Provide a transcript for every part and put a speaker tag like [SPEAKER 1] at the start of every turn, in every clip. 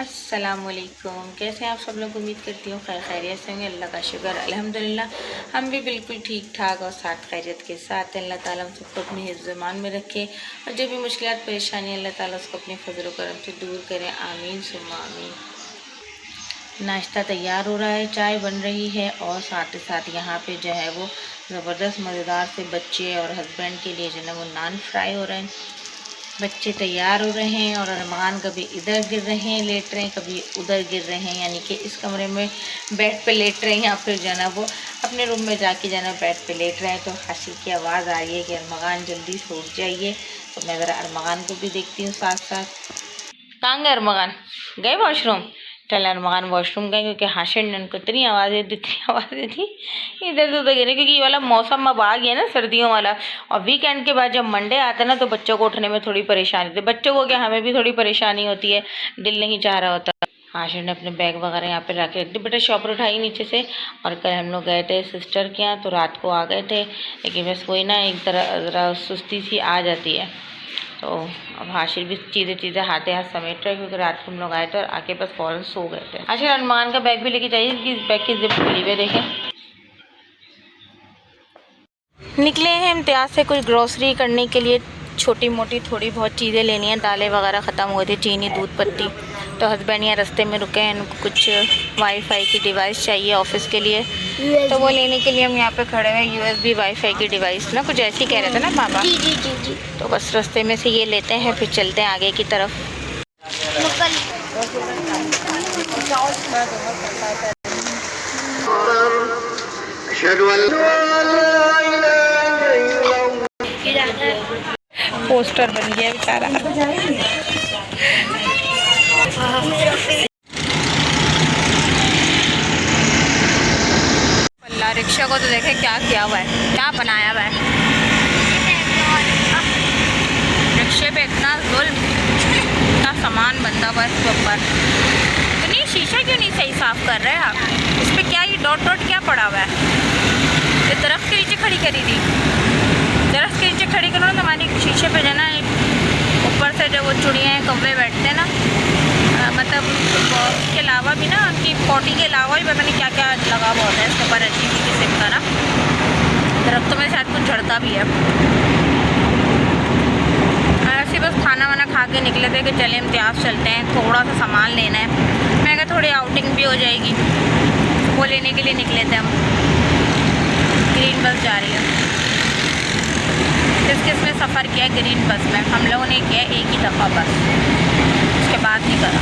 [SPEAKER 1] अस्सलामुअलैकुम। कैसे हैं आप सब लोग? उम्मीद करती हूँ खैरियत से होंगे। अल्लाह का शुक्र अल्हम्दुलिल्लाह हम भी बिल्कुल ठीक ठाक और साथ खैरियत के साथ। अल्लाह ताला हम सबको अपने हिफ्ज़-ए-मान में रखे और जो भी मुश्किलात परेशानी अल्लाह ताला उसको अपने फजल करम से दूर करें। आमीन सुम्मा आमीन। नाश्ता तैयार हो रहा है, चाय बन रही है और साथ ही साथ यहाँ पे जो है वो ज़बरदस्त मज़ेदार से बच्चे और हस्बैंड के लिए जो है वो नान फ्राई हो रहे हैं। बच्चे तैयार हो रहे हैं और अरमान कभी इधर गिर रहे हैं लेट रहे हैं, कभी उधर गिर रहे हैं, यानी कि इस कमरे में बेड पे लेट रहे हैं या फिर जो है ना वो अपने रूम में जाके जो है ना बेड पे लेट रहे हैं। तो हंसी की आवाज़ आ रही है कि अरमान जल्दी से उठ जाइए। तो मैं ज़रा अरमान को भी देखती हूँ साथ साथ। कहाँ गए अरमान? गए वॉशरूम? चल अरमान वॉशरूम गए क्योंकि हाशिर ने उनको इतनी आवाज़ें थी इधर से उधर गिरे, क्योंकि ये वाला मौसम अब आ गया ना सर्दियों वाला। और वीकेंड के बाद जब मंडे आता है ना तो बच्चों को उठने में थोड़ी परेशानी होती है। बच्चों को क्या, हमें भी थोड़ी परेशानी होती है, दिल नहीं चाह रहा होता। हाशिर ने अपने बैग वगैरह यहाँ पे रख दी। बेटा शॉपर उठाई नीचे से। और कल हम लोग गए थे सिस्टर के यहाँ, तो रात को आ गए थे, लेकिन बस वही ना एक तरह ज़रा सुस्ती सी आ जाती है। तो अब हाशिर भी चीज़ें हाथे हाथ समेट रहे क्योंकि रात को हम लोग आए थे और आके बस फ़ौरन सो गए थे। हाशिर अरमान का बैग भी लेके जाइए, कि बैग की जिप खुली हुई देखें। निकले हैं इम्तियाज़ से कुछ ग्रोसरी करने के लिए, छोटी मोटी थोड़ी बहुत चीज़ें लेनी है। दालें वगैरह ख़त्म हुए थे, चीनी दूध पत्ती। तो हस्बैंड यहाँ रास्ते में रुके हैं, उनको कुछ वाईफाई की डिवाइस चाहिए ऑफिस के लिए, तो वो लेने के लिए हम यहाँ पे खड़े हैं। USB वाईफाई की डिवाइस ना, कुछ ऐसी कह रहे थे ना पापा? जी। तो बस रास्ते में से ये लेते हैं, फिर चलते हैं आगे की तरफ। पोस्टर बन गया बेचारा। अल्लाह, रिक्शा को तो देखे क्या किया हुआ है, क्या बनाया हुआ है। रिक्शे पे इतना जुल्म, इतना सामान बंधा हुआ है इसके ऊपर। तो नहीं, शीशा क्यों नहीं सही साफ कर रहे हैं आप? इस पर क्या ये डॉट डॉट क्या पड़ा हुआ है? ये दरख्त के नीचे खड़ी करी थी, दरख्त के नीचे खड़ी करो ना, हमारी शीशे पे जो ना ऊपर से जो वो चुड़ियाँ कौवे बैठते हैं ना, मतलब इसके अलावा भी ना कि पॉटी के अलावा भी पता नहीं क्या क्या लगा हुआ होता है इसके ऊपर, अजीब किस्म का ना। दरख्तों में शायद कुछ झड़ता भी है। ऐसे बस खाना वाना खा के निकले थे कि चले इम्तियाज़ चलते हैं, थोड़ा सा सामान लेना है। मैं कहा थोड़ी आउटिंग भी हो जाएगी, वो लेने के लिए निकले थे हम। ग्रीन बस जा रही है। किस में सफ़र किया ग्रीन बस में? हम लोगों ने किया एक ही दफ़ा बस, उसके बाद नहीं करा,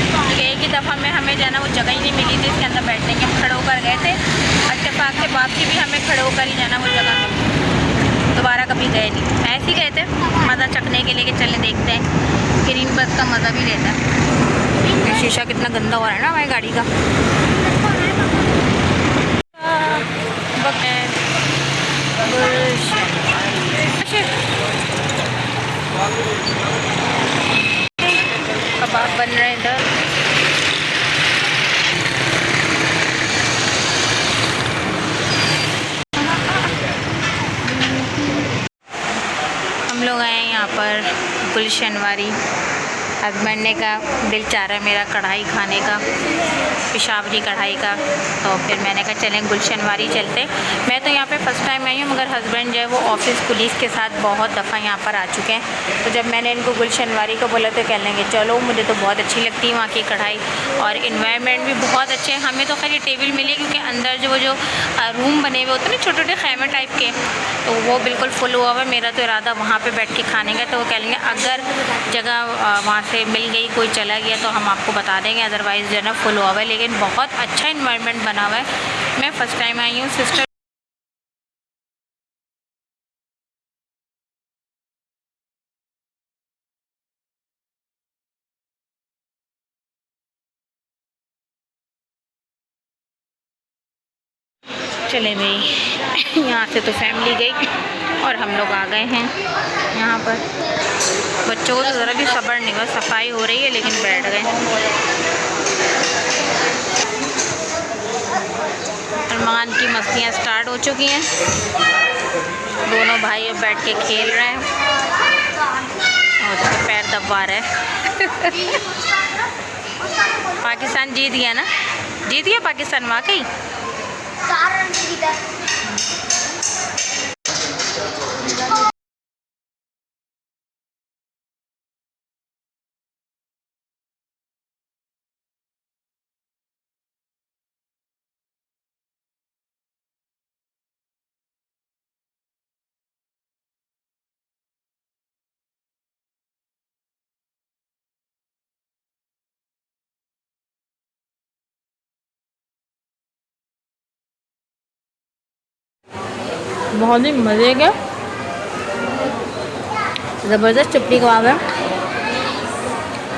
[SPEAKER 1] क्योंकि एक ही दफ़ा में हमें जाना वो जगह ही नहीं मिली थी इसके अंदर बैठने की। हम खड़े होकर गए थे, इत्तेफाक से वापसी भी हमें खड़े होकर ही जाना, वो जगह मिली। दोबारा कभी गए नहीं, ऐसे ही गए थे मज़ा चखने के लिए कि चले देखते हैं, ग्रीन बस का मज़ा भी लेता है। शीशा कितना गंदा हो रहा है ना हमारी गाड़ी का। कबाब बन रहे हैं इधर। हम लोग आए हैं यहाँ पर गुलशनवारी। हस्बैंड ने कहा दिल चाह रहा है मेरा कढ़ाई खाने का, पेशावरी कढ़ाई का, तो फिर मैंने कहा चलें गुलशनवारी चलते। मैं तो यहाँ पे फ़र्स्ट टाइम आई हूँ, मगर हस्बैंड जो है वो ऑफिस पुलिस के साथ बहुत दफ़ा यहाँ पर आ चुके हैं। तो जब मैंने इनको गुलशनवारी को बोला तो कह लेंगे चलो, मुझे तो बहुत अच्छी लगती है वहाँ की कढ़ाई और इन्वायरमेंट भी बहुत अच्छे हैं। हमें तो खैर ये टेबल मिली क्योंकि अंदर जो रूम बने हुए होते हैं ना छोटे छोटे खैमे टाइप के, तो वो बिल्कुल फुल हुआ हुआ। मेरा तो इरादा वहाँ पर बैठ के खाने का, तो वो कह लेंगे अगर जगह वहाँ से मिल गई, कोई चला गया तो हम आपको बता देंगे, अदरवाइज़ जो है ना फुल हुआ हुआ है। लेकिन बहुत अच्छा इन्वायरमेंट बना हुआ है। मैं फ़र्स्ट टाइम आई हूँ। सिस्टर चले भाई, यहाँ से तो फैमिली गई और हम लोग आ गए हैं यहाँ पर। बच्चों को तो ज़रा भी सब्र नहीं हुआ, सफाई हो रही है लेकिन बैठ गए। अरमान की मस्तियाँ स्टार्ट हो चुकी हैं, दोनों भाई अब बैठ के खेल रहे हैं और उसके पैर दबा रहे हैं। पाकिस्तान जीत गया ना, जीत गया पाकिस्तान वाकई।
[SPEAKER 2] 4 रन से जीता।
[SPEAKER 1] बहुत ही मज़े के ज़बरदस्त चपली कबाब है।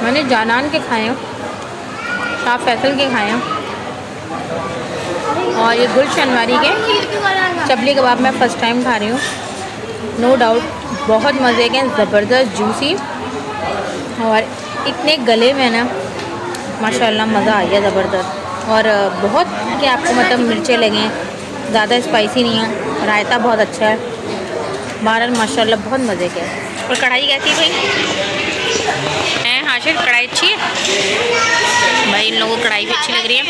[SPEAKER 1] मैंने जानान के खाए हैं, शाह फैसल के खाए हैं, और ये गुलशन वारी के चपली कबाब मैं फ़र्स्ट टाइम खा रही हूँ। नो डाउट बहुत मज़े के, ज़बरदस्त जूसी, और इतने गले में ना माशाल्लाह मज़ा आ गया ज़बरदस्त। और बहुत कि आपको मतलब मिर्चें लगें, ज़्यादा स्पाइसी नहीं है, रायता बहुत अच्छा है, बहरहाल माशाल्लाह बहुत मज़े के। और कढ़ाई कैसी भाई हैं हाशिर? कढ़ाई अच्छी है भाई, इन लोगों को कढ़ाई भी अच्छी लग रही है।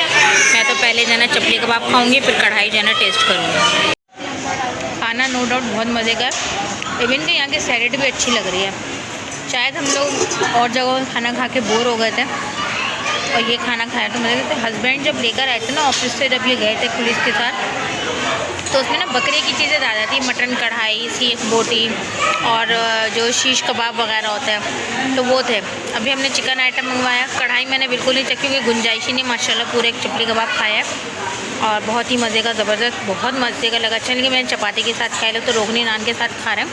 [SPEAKER 1] मैं तो पहले जो है ना चपली कबाब खाऊंगी, फिर कढ़ाई जो है ना टेस्ट करूँगी। खाना नो डाउट बहुत मज़े का है, इवन कि यहाँ की सैलेड भी अच्छी लग रही है। शायद हम लोग और जगहों खाना खा के बोर हो गए थे और ये खाना खाया तो मज़े थे। हस्बैंड जब लेकर आए थे ना ऑफिस से, जब ये गए थे पुलिस के साथ, तो उसमें ना बकरे की चीज़ें ज़्यादा थी, मटन कढ़ाई, सीख बोटी और जो शीश कबाब वगैरह होता है तो वो थे। अभी हमने चिकन आइटम मंगवाया, कढ़ाई मैंने बिल्कुल नहीं चखी क्योंकि गुंजाइश ही नहीं, माशाल्लाह पूरे एक चपली कबाब खाया है और बहुत ही मज़े का, ज़बरदस्त, बहुत मज़े का लगा। अच्छा, लेकिन मैंने चपाती के साथ खाया, तो रोगनी नान के साथ खा रहे हैं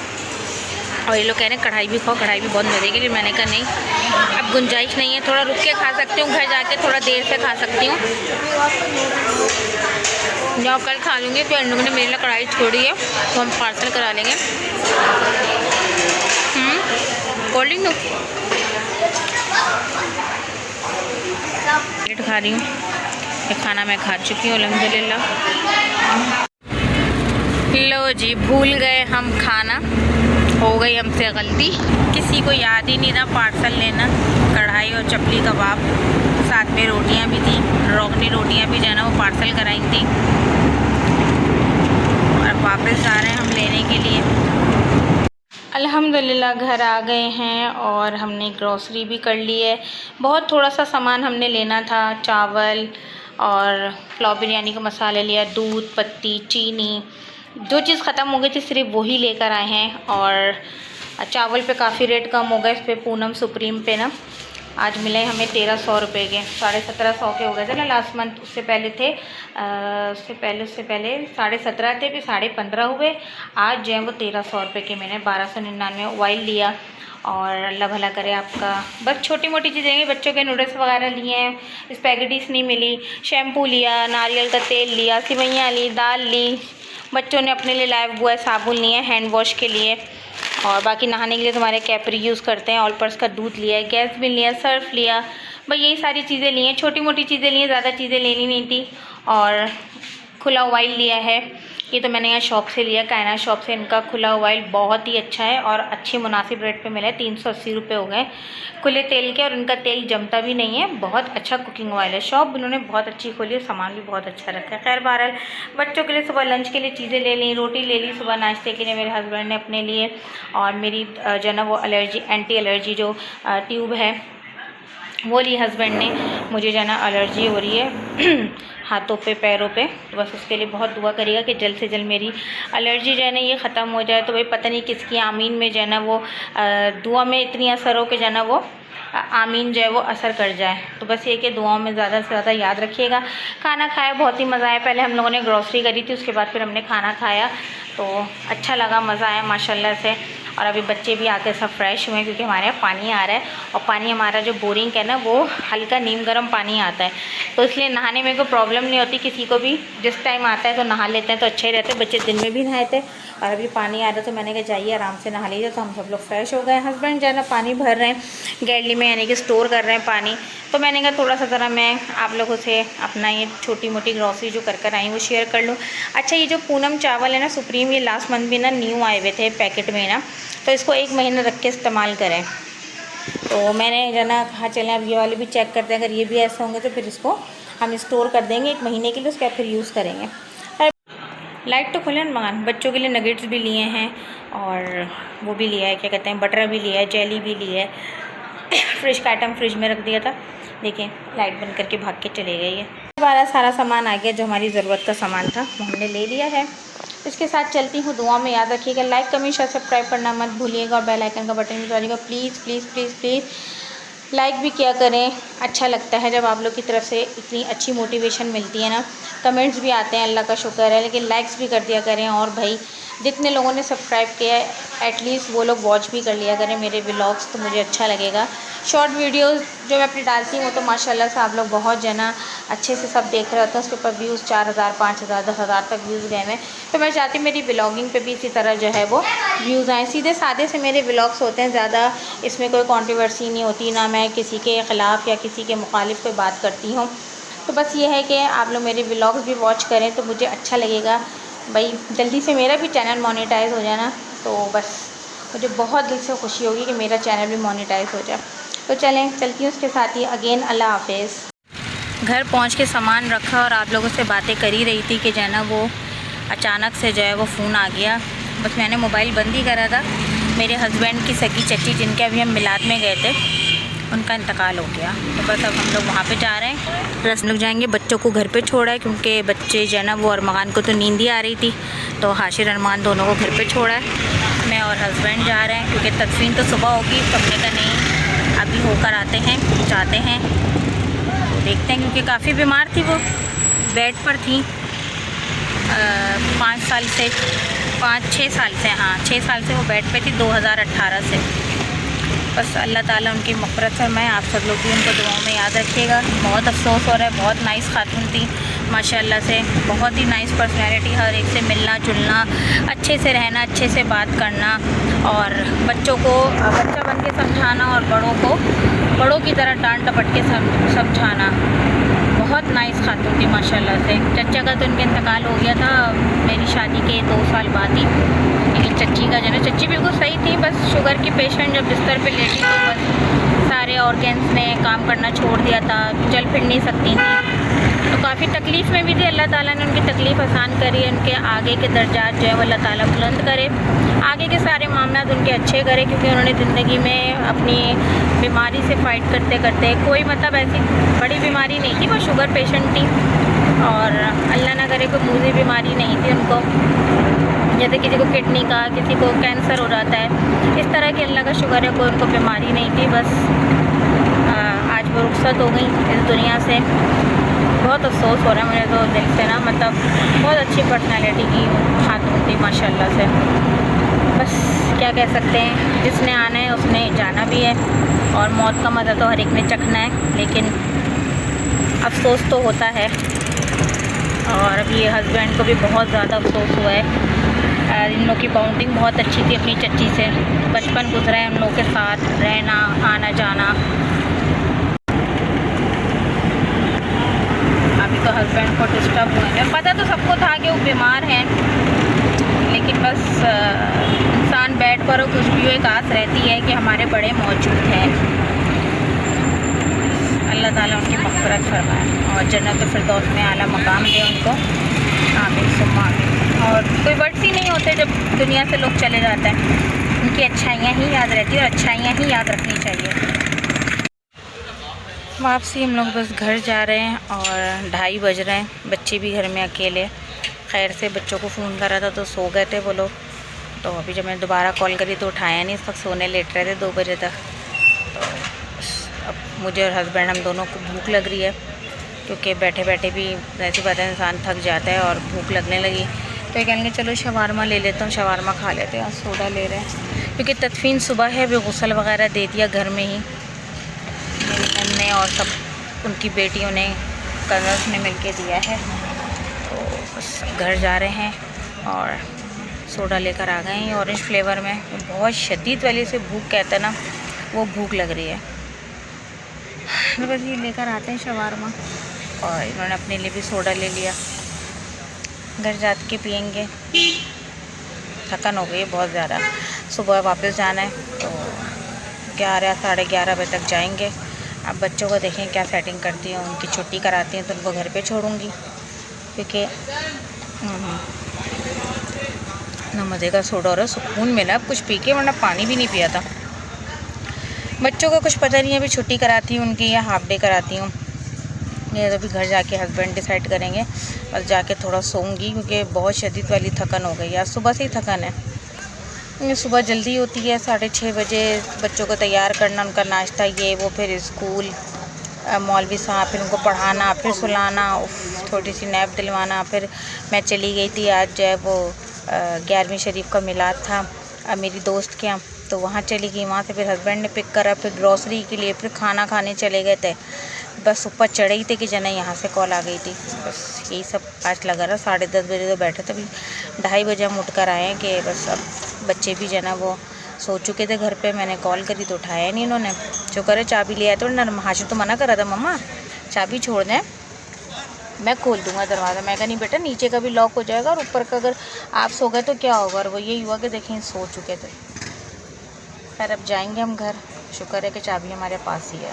[SPEAKER 1] और ये लोग कह रहे हैं कढ़ाई भी खाओ, कढ़ाई भी बहुत मज़े की। मैंने कहा नहीं, अब गुंजाइश नहीं है, थोड़ा रुक के खा सकती हूँ, घर जाके थोड़ा देर से खा सकती हूँ, जब कल खा लूँगी। तो इन लोगों ने मेरे लिए कढ़ाई छोड़ी है तो हम पार्सल करा लेंगे। कोल्ड ड्रिंक प्लेट खा रही हूँ, ये खाना मैं खा चुकी हूँ अल्हम्दुलिल्लाह। लो जी, भूल गए हम खाना, हो गई हमसे गलती, किसी को याद ही नहीं था पार्सल लेना। कढ़ाई और चपली कबाब, साथ में रोटियां भी थी, रोगनी रोटियां भी जो है ना वो पार्सल कराई थी, और वापस आ रहे हैं हम लेने के लिए। अल्हम्दुलिल्लाह घर आ गए हैं और हमने ग्रॉसरी भी कर ली है। बहुत थोड़ा सा सामान हमने लेना था, चावल और पुलाव बिरयानी का मसाला लिया, दूध, पत्ती, चीनी, जो चीज़ ख़त्म हो गई थी सिर्फ वही लेकर आए हैं। और चावल पे काफ़ी रेट कम हो गए, इस पर पूनम सुप्रीम पे ना आज मिले हमें 1300 रुपये के, 1750 के हो गए थे ना लास्ट मंथ, उससे पहले थे उससे पहले 17.5 थे, फिर 15.5 हुए, आज जो है वो 1300 रुपये के मैंने 1299 ऑयल लिया। और अल्लाह भला करे आपका, बस छोटी मोटी चीज़ें हैं, बच्चों के नूडल्स वगैरह लिए हैं, स्पैगेटीज नहीं मिली, शैम्पू लिया, नारियल का तेल लिया, सिवैयाँ ली, दाल ली, बच्चों ने अपने लिए लाइफ बॉय साबुन लिए हैं हैंड वॉश के लिए, और बाकी नहाने के लिए तुम्हारे कैपरी यूज़ करते हैं, ऑलपर्स का दूध लिया है, गैस बिल लिया, सर्फ लिया, भाई यही सारी चीज़ें ली हैं, छोटी मोटी चीज़ें ली हैं, ज़्यादा चीज़ें लेनी नहीं थी। और खुला ऑयल लिया है, ये तो मैंने यहाँ शॉप से लिया, कायनात शॉप से, इनका खुला ऑयल बहुत ही अच्छा है और अच्छी मुनासिब रेट पे मिला है, 380 रुपये हो गए खुले तेल के, और इनका तेल जमता भी नहीं है, बहुत अच्छा कुकिंग ऑयल है। शॉप उन्होंने बहुत अच्छी खोली है, सामान भी बहुत अच्छा रखा है। खैर बहरहाल बच्चों के लिए सुबह लंच के लिए चीज़ें ले ली, रोटी ले ली सुबह नाश्ते के लिए मेरे हस्बैंड ने अपने लिए, और मेरी जो ना वो एलर्जी, एंटी एलर्जी जो ट्यूब है वो ली हस्बैंड ने, मुझे जो है ना एलर्जी हो रही है हाथों पे पैरों पे, तो बस उसके लिए बहुत दुआ करिएगा कि जल्द से जल्द मेरी एलर्जी जो है ना ये ख़त्म हो जाए। तो भाई पता नहीं किसकी आमीन में जो है ना वो दुआ में इतनी असर हो कि जो है ना वो आमीन जो है वो असर कर जाए। तो बस ये कि दुआओं में ज़्यादा से ज़्यादा याद रखिएगा। खाना खाया, बहुत ही मज़ा आया। पहले हम लोगों ने ग्रॉसरी करी थी, उसके बाद फिर हमने खाना खाया, तो अच्छा लगा, मज़ा आया माशाल्लाह से। और अभी बच्चे भी आके सब फ्रेश हुए क्योंकि हमारे यहाँ पानी आ रहा है, और पानी हमारा जो बोरिंग है ना वो हल्का नीम गर्म पानी आता है, तो इसलिए नहाने में कोई प्रॉब्लम नहीं होती किसी को भी, जिस टाइम आता है तो नहा लेते हैं तो अच्छा ही रहता है। बच्चे दिन में भी नहाए थे और अभी पानी आ रहा है तो मैंने कहा जाइए आराम से नहा लीजिए। तो हम सब लोग फ्रेश हो गए। हस्बैंड जो है ना पानी भर रहे हैं गैलरी में, यानी कि स्टोर कर रहे हैं पानी, तो मैंने कहा थोड़ा सा ज़रा मैं आप लोगों से अपना ये छोटी मोटी ग्रॉसरी जो कर आई वो शेयर कर लूँ। अच्छा, ये जो पूनम चावल है ना सुप्रीम, ये लास्ट मंथ भी ना न्यू आए हुए थे पैकेट में ना, तो इसको 1 महीना रख के इस्तेमाल करें। तो मैंने जो ना कहा चलें अब ये वाले भी चेक करते हैं, अगर ये भी ऐसे होंगे तो फिर इसको हम स्टोर कर देंगे 1 महीने के लिए, उसके बाद फिर यूज़ करेंगे। लाइट तो खुले मकान, बच्चों के लिए नगेट्स भी लिए हैं और वो भी लिया है, क्या कहते हैं, बटर भी लिया है, जेली भी लिया है। फ्रिज का आइटम फ्रिज में रख दिया था, देखें लाइट बंद करके भाग के चले गई है। हमारा सारा सामान आ गया, जो हमारी ज़रूरत का सामान था वो हमने ले लिया है। इसके साथ चलती हूँ, दुआ में याद रखिएगा, लाइक कमेंट शेयर सब्सक्राइब करना मत भूलिएगा और बेल आइकन का बटन भी दबाइएगा। Please please please please like भी किया करें, अच्छा लगता है जब आप लोग की तरफ से इतनी अच्छी मोटिवेशन मिलती है ना। कमेंट्स भी आते हैं, अल्लाह का शुक्र है, लेकिन लाइक्स भी कर दिया करें। और भाई जितने लोगों ने सब्सक्राइब किया है एटलीस्ट वो लोग वॉच भी कर लिया करें मेरे व्लॉग्स, तो मुझे अच्छा लगेगा। शॉर्ट वीडियोस जो मैं अपनी डालती हूँ तो माशाल्लाह से आप लोग बहुत जना अच्छे से सब देख रहे होते हैं, उसके ऊपर व्यूज़ 4000 5000 10,000 तक व्यूज़ गए हैं। तो मैं चाहती हूँ मेरी व्लॉगिंग पे भी इसी तरह जो है वो व्यूज़ आएँ। सीधे सादे से मेरे व्लॉग्स होते हैं, ज़्यादा इसमें कोई कंट्रोवर्सी नहीं होती, ना मैं किसी के ख़िलाफ़ या किसी के मुखालिफ कोई बात करती हूँ। तो बस ये है कि आप लोग मेरे व्लॉग्स भी वॉच करें तो मुझे अच्छा लगेगा। भाई जल्दी से मेरा भी चैनल मोनेटाइज हो जाना, तो बस मुझे बहुत दिल से खुशी होगी कि मेरा चैनल भी मोनेटाइज हो जाए। तो चलें चलती हूँ, उसके साथ ही अगेन अल्लाह हाफिज़। घर पहुँच के सामान रखा और आप लोगों से बातें कर ही रही थी कि जो है ना वो अचानक से जो है वो फ़ोन आ गया। बस मैंने मोबाइल बंद ही करा था, मेरे हस्बैंड की सगी चच्ची जिनके अभी हम मिलाद में गए थे उनका इंतकाल हो गया। तो बस अब हम लोग वहाँ पे जा रहे हैं, प्लस हम लोग जाएंगे, बच्चों को घर पे छोड़ा है क्योंकि बच्चे जो है ना वो अरमान को तो नींद ही आ रही थी, तो हाशिर अरमान दोनों को घर पे छोड़ा है। मैं और हस्बैंड जा रहे हैं क्योंकि तदफीन तो सुबह होगी, सबने का नहीं अभी होकर आते हैं, जाते हैं, तो देखते हैं। क्योंकि काफ़ी बीमार थी, वो बेड पर थी 5 साल से 6 साल से, हाँ 6 साल से वो बेड पे थी 2018 से। बस अल्लाह ताला उनकी मग़फ़िरत फरमाए, आप सब लोग भी उनको दुआओं में याद रखिएगा। बहुत अफसोस हो रहा है, बहुत नाइस खातून थी माशाल्लाह से, बहुत ही नाइस पर्सनैलिटी, हर एक से मिलना जुलना, अच्छे से रहना, अच्छे से बात करना और बच्चों को बच्चा बन के समझाना और बड़ों को बड़ों की तरह डांट डपट के समझाना। बहुत नाइस खातून थी माशाल्लाह से। चचा का तो उनका इंतकाल हो गया था मेरी शादी के 2 साल बाद ही, लेकिन चच्ची का जो है, चच्ची बिल्कुल सही थी, बस शुगर की पेशेंट जब बिस्तर पे लेटी तो बस सारे ऑर्गन्स ने काम करना छोड़ दिया था, चल फिर नहीं सकती थी, तो काफ़ी तकलीफ़ में भी थी। अल्लाह ताला ने उनकी तकलीफ़ आसान करी है, उनके आगे के दर्जात जो है वो अल्लाह ताला बुलंद करे, आगे के सारे मामला उनके अच्छे करे, क्योंकि उन्होंने ज़िंदगी में अपनी बीमारी से फ़ाइट करते करते, कोई मतलब ऐसी बड़ी बीमारी नहीं थी, वो शुगर पेशेंट थी और अल्लाह ना करे कोई मूज़ी बीमारी नहीं थी उनको, जैसे किसी को किडनी का, किसी को कैंसर हो जाता है, इस तरह की अल्लाह का शुक्र है कोई उनको बीमारी नहीं थी। बस आज वो रुखसत हो गई इस दुनिया से, बहुत अफसोस हो रहा है मुझे तो दिल से ना, मतलब बहुत अच्छी पर्सनैलिटी की खातून थी माशाल्लाह से। बस क्या कह सकते हैं, जिसने आना है उसने जाना भी है और मौत का मज़ा तो हर एक ने चखना है, लेकिन अफसोस तो होता है। और अब ये हस्बैंड को भी बहुत ज़्यादा अफसोस हुआ है। इन लोग की बाउंडिंग बहुत अच्छी थी अपनी चच्ची से, बचपन गुजरा है उन लोग के साथ रहना आना जाना। अभी तो हस्बैंड को डिस्टर्ब हुए हैं, पता तो सबको था कि वो बीमार हैं, लेकिन बस इंसान बेड पर हो कुछ भी हो, एक आस रहती है कि हमारे बड़े मौजूद हैं। अल्लाह ताला उनकी मग़फ़िरत फरमाए और जन्नत फिरदौस में आला मकाम दे उनको, आमीन सुम्मा आमीन। और कोई वर्ड्स ही नहीं होते जब दुनिया से लोग चले जाते हैं, उनकी अच्छाइयाँ ही याद रहती है और अच्छाइयाँ ही याद रखनी चाहिए। वापसी हम लोग बस घर जा रहे हैं और 2:30 बज रहे हैं, बच्चे भी घर में अकेले। खैर से बच्चों को फ़ोन करा था तो सो गए थे वो लोग, तो अभी जब मैंने दोबारा कॉल करी तो उठाया नहीं, इस वक्त सोने लेट रहे थे 2 बजे तक। तो अब मुझे और हस्बैंड हम दोनों को भूख लग रही है, क्योंकि बैठे बैठे भी ऐसी बात है इंसान थक जाता है और भूख लगने लगी, तो ये कहेंगे चलो शवारमा ले लेता हूँ, शवारमा खा लेते हैं। और सोडा ले रहे हैं क्योंकि तदफीन सुबह है, अभी गुस्ल वगैरह दे दिया घर में ही, मेरी बहन ने और सब उनकी बेटियों ने, कज़न्स ने मिल के दिया है। तो बस घर जा रहे हैं और सोडा लेकर आ गए हैं ऑरेंज फ्लेवर में। बहुत शदीद वाली से भूख कहते हैं ना, वो भूख लग रही है, तो बस ये लेकर आते हैं शवारमा। और इन्होंने अपने लिए भी सोडा ले लिया, घर जा के पियेंगे। थकन हो गई है बहुत ज़्यादा, सुबह वापस जाना है तो के आ रहा है, 11:30 बजे तक जाएंगे। अब बच्चों को देखें क्या सेटिंग करती हैं, उनकी छुट्टी कराती हैं तो उनको घर पे छोड़ूंगी, क्योंकि ना मज़े का सोडा और सुकून मिला अब कुछ पी के, वरना पानी भी नहीं पिया था। बच्चों का कुछ पता नहीं है, अभी छुट्टी कराती हूँ उनकी या हाफ डे कराती हूँ, ये अभी घर जाके हस्बैंड डिसाइड करेंगे। बस जाके थोड़ा सोऊंगी क्योंकि बहुत शदीद वाली थकन हो गई, आज सुबह से ही थकन है। सुबह जल्दी होती है 6:30 बजे, बच्चों को तैयार करना, उनका नाश्ता ये वो, फिर स्कूल, मौलवी साहब, फिर उनको पढ़ाना, फिर सुलाना, थोड़ी सी नैप दिलवाना। फिर मैं चली गई थी आज जो है वो 11वीं शरीफ का मिलाद था मेरी दोस्त के यहाँ, तो वहाँ चली गई। वहाँ से फिर हस्बैंड ने पिक करा, फिर ग्रॉसरी के लिए, फिर खाना खाने चले गए थे। बस ऊपर चढ़े ही थे कि जना यहाँ से कॉल आ गई थी। बस यही सब आज लगा रहा। 10:30 बजे तो बैठे थे, अभी 2:30 बजे हम उठ कर आए हैं कि बस अब बच्चे भी जना वो सो चुके थे घर पे। मैंने कॉल करी तो उठाया नहीं इन्होंने, जो करे चाबी ले आए तो नरम हाशिर तो मना करा था, मम्मा चाबी छोड़ दें, मैं खोल दूंगा दरवाज़ा। मैं कहा नहीं बेटा, नीचे का भी लॉक हो जाएगा और ऊपर का अगर आप सो गए तो क्या होगा। और वो यही हुआ कि देखें सो चुके थे। खैर अब जाएंगे हम घर, शुक्र है कि चाबी हमारे पास ही है।